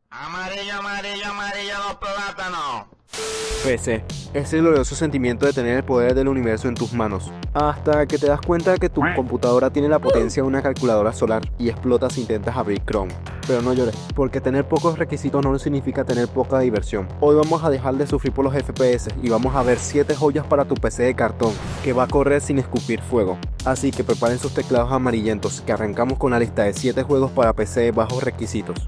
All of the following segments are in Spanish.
Amarillo, amarillo, amarillo, los plátanos. PC, es el glorioso sentimiento de tener el poder del universo en tus manos, hasta que te das cuenta de que tu computadora tiene la potencia de una calculadora solar y explota si intentas abrir Chrome. Pero no llores, porque tener pocos requisitos no significa tener poca diversión. Hoy vamos a dejar de sufrir por los FPS y vamos a ver 7 joyas para tu PC de cartón, que va a correr sin escupir fuego. Así que preparen sus teclados amarillentos, que arrancamos con la lista de 7 juegos para PC de bajos requisitos.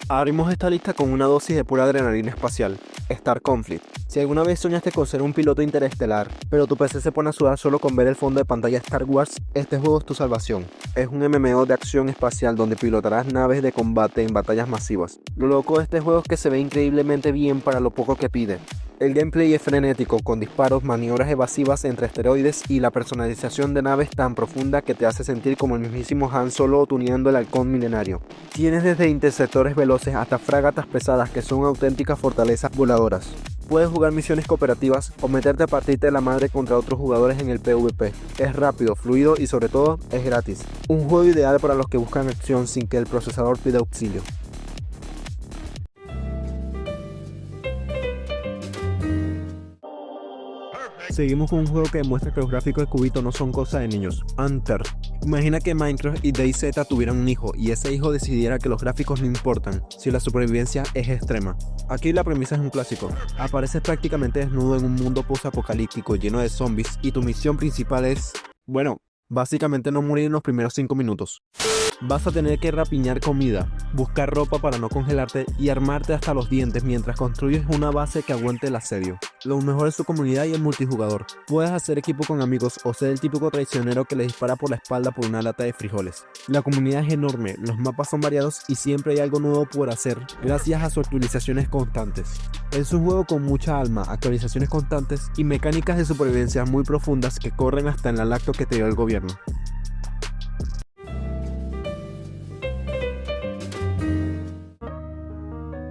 Abrimos esta lista con una dosis de pura adrenalina espacial, Star Conflict. Si alguna vez soñaste con ser un piloto interestelar, pero tu PC se pone a sudar solo con ver el fondo de pantalla de Star Wars, este juego es tu salvación. Es un MMO de acción espacial donde pilotarás naves de combate en batallas masivas. Lo loco de este juego es que se ve increíblemente bien para lo poco que pide. El gameplay es frenético, con disparos, maniobras evasivas entre esteroides y la personalización de naves tan profunda que te hace sentir como el mismísimo Han Solo tuneando el halcón milenario. Tienes desde interceptores veloces hasta fragatas pesadas que son auténticas fortalezas voladoras. Puedes jugar misiones cooperativas o meterte a partirte de la madre contra otros jugadores en el PvP. Es rápido, fluido y sobre todo es gratis. Un juego ideal para los que buscan acción sin que el procesador pida auxilio. Seguimos con un juego que demuestra que los gráficos de Cubito no son cosa de niños. Hunter. Imagina que Minecraft y DayZ tuvieran un hijo y ese hijo decidiera que los gráficos no importan si la supervivencia es extrema. Aquí la premisa es un clásico. Apareces prácticamente desnudo en un mundo post-apocalíptico lleno de zombies y tu misión principal es, bueno, básicamente no morir en los primeros 5 minutos. Vas a tener que rapiñar comida, buscar ropa para no congelarte y armarte hasta los dientes mientras construyes una base que aguante el asedio. Lo mejor es tu comunidad y el multijugador. Puedes hacer equipo con amigos o ser el típico traicionero que le dispara por la espalda por una lata de frijoles. La comunidad es enorme, los mapas son variados y siempre hay algo nuevo por hacer gracias a sus actualizaciones constantes. Es un juego con mucha alma, actualizaciones constantes y mecánicas de supervivencia muy profundas que corren hasta en la lacto que te dio el gobierno.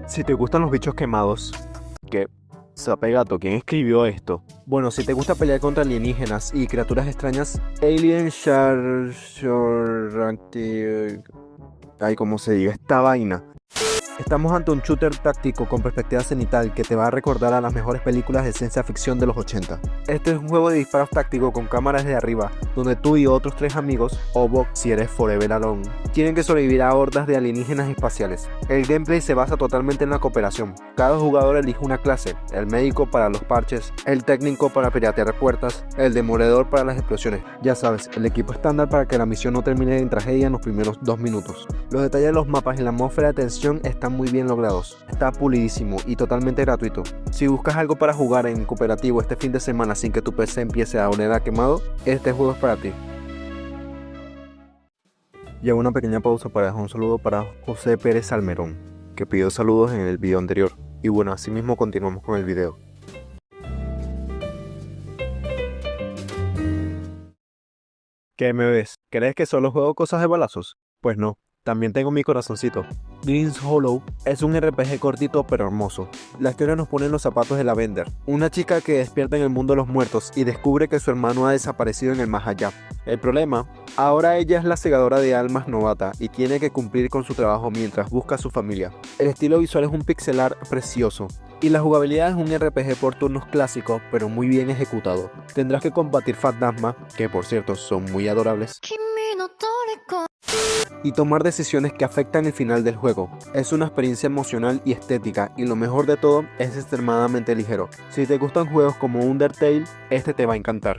Si te gustan los bichos quemados, que Sapegato, ¿quién escribió esto? Bueno, si te gusta pelear contra alienígenas y criaturas extrañas, Alien Ay, ¿cómo se diga esta vaina? Estamos ante un shooter táctico con perspectiva cenital que te va a recordar a las mejores películas de ciencia ficción de los 80. Este es un juego de disparos tácticos con cámaras de arriba, donde tú y otros 3 amigos, o vos si eres Forever Alone, tienen que sobrevivir a hordas de alienígenas espaciales. El gameplay se basa totalmente en la cooperación. Cada jugador elige una clase, el médico para los parches, el técnico para piratear puertas, el demoledor para las explosiones. Ya sabes, el equipo estándar para que la misión no termine en tragedia en los primeros 2 minutos. Los detalles de los mapas y la atmósfera de tensión están muy bien logrados. Está pulidísimo y totalmente gratuito. Si buscas algo para jugar en cooperativo este fin de semana sin que tu PC empiece a oler a quemado, este juego es para ti. Y hago una pequeña pausa para dejar un saludo para José Pérez Salmerón, que pidió saludos en el video anterior. Y bueno, así mismo continuamos con el video. ¿Qué me ves? ¿Crees que solo juego cosas de balazos? Pues no. También tengo mi corazoncito. Green's Hollow es un RPG cortito pero hermoso. La historia nos pone en los zapatos de Lavender, una chica que despierta en el mundo de los muertos y descubre que su hermano ha desaparecido en el más allá. El problema, ahora ella es la segadora de almas novata y tiene que cumplir con su trabajo mientras busca a su familia. El estilo visual es un pixel art precioso y la jugabilidad es un RPG por turnos clásico pero muy bien ejecutado. Tendrás que combatir fantasmas, que por cierto son muy adorables, y tomar decisiones que afectan el final del juego. Es una experiencia emocional y estética y lo mejor de todo es extremadamente ligero. Si te gustan juegos como Undertale, este te va a encantar.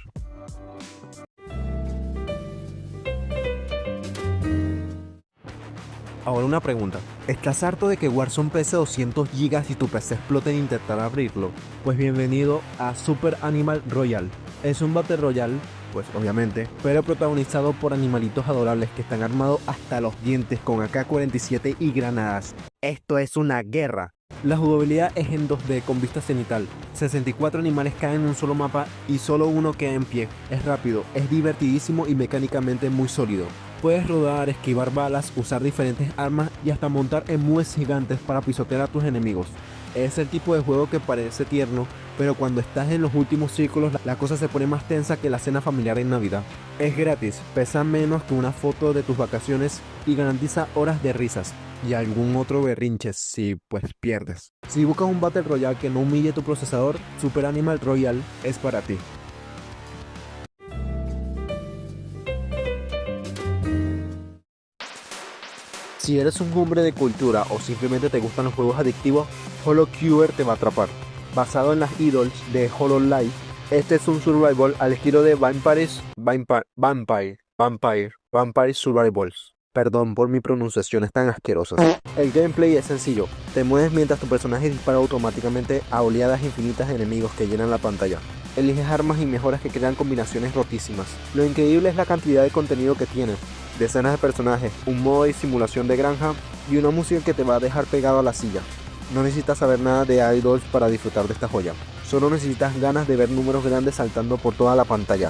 Ahora una pregunta, ¿estás harto de que Warzone pese 200 GB y tu PC explote en intentar abrirlo? Pues bienvenido a Super Animal Royale. Es un Battle Royale, pues obviamente, pero protagonizado por animalitos adorables que están armados hasta los dientes con AK-47 y granadas. Esto es una guerra. La jugabilidad es en 2D con vista cenital. 64 animales caen en un solo mapa y solo uno queda en pie. Es rápido, es divertidísimo y mecánicamente muy sólido. Puedes rodar, esquivar balas, usar diferentes armas y hasta montar emues gigantes para pisotear a tus enemigos. Es el tipo de juego que parece tierno, pero cuando estás en los últimos círculos la cosa se pone más tensa que la cena familiar en Navidad. Es gratis, pesa menos que una foto de tus vacaciones y garantiza horas de risas y algún otro berrinche si pues pierdes. Si buscas un Battle Royale que no humille tu procesador, Super Animal Royale es para ti. Si eres un hombre de cultura o simplemente te gustan los juegos adictivos, HoloCuber te va a atrapar. Basado en las idols de Hololive, este es un survival al estilo de Vampire Survivals. Perdón por mi pronunciaciones tan asquerosas. El gameplay es sencillo. Te mueves mientras tu personaje dispara automáticamente a oleadas infinitas de enemigos que llenan la pantalla. Eliges armas y mejoras que crean combinaciones rotísimas. Lo increíble es la cantidad de contenido que tiene. Decenas de personajes, un modo de simulación de granja y una música que te va a dejar pegado a la silla. No necesitas saber nada de idols para disfrutar de esta joya. Solo necesitas ganas de ver números grandes saltando por toda la pantalla.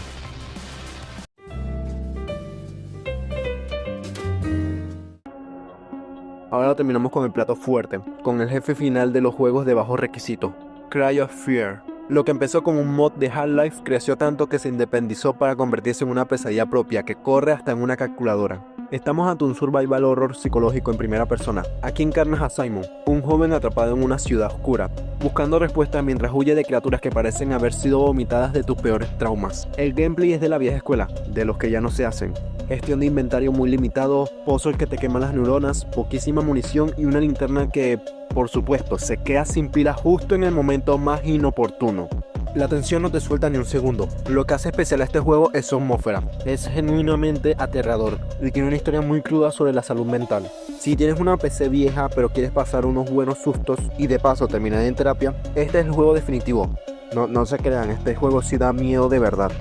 Ahora terminamos con el plato fuerte, con el jefe final de los juegos de bajo requisito, Cry of Fear. Lo que empezó como un mod de Half-Life creció tanto que se independizó para convertirse en una pesadilla propia que corre hasta en una calculadora. Estamos ante un survival horror psicológico en primera persona. Aquí encarnas a Simon, un joven atrapado en una ciudad oscura, buscando respuestas mientras huye de criaturas que parecen haber sido vomitadas de tus peores traumas. El gameplay es de la vieja escuela, de los que ya no se hacen. Gestión de inventario muy limitado, puzzles que te queman las neuronas, poquísima munición y una linterna que, por supuesto, se queda sin pila justo en el momento más inoportuno. La tensión no te suelta ni un segundo. Lo que hace especial a este juego es su atmósfera. Es genuinamente aterrador y tiene una historia muy cruda sobre la salud mental. Si tienes una PC vieja pero quieres pasar unos buenos sustos y de paso terminar en terapia, este es el juego definitivo. No se crean, este juego sí da miedo de verdad.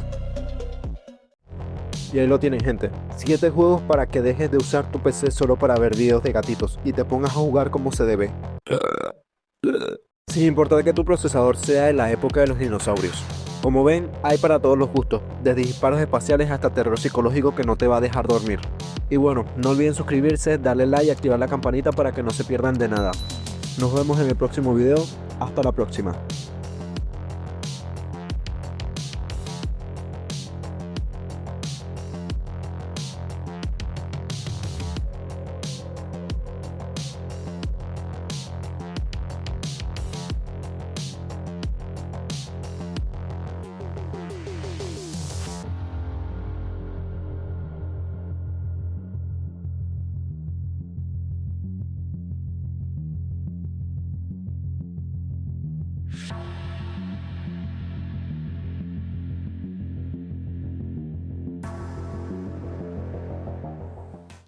Y ahí lo tienen, gente. 7 juegos para que dejes de usar tu PC solo para ver videos de gatitos y te pongas a jugar como se debe. Sin importar que tu procesador sea de la época de los dinosaurios. Como ven, hay para todos los gustos, desde disparos espaciales hasta terror psicológico que no te va a dejar dormir. Y bueno, no olviden suscribirse, darle like y activar la campanita para que no se pierdan de nada. Nos vemos en el próximo video. Hasta la próxima.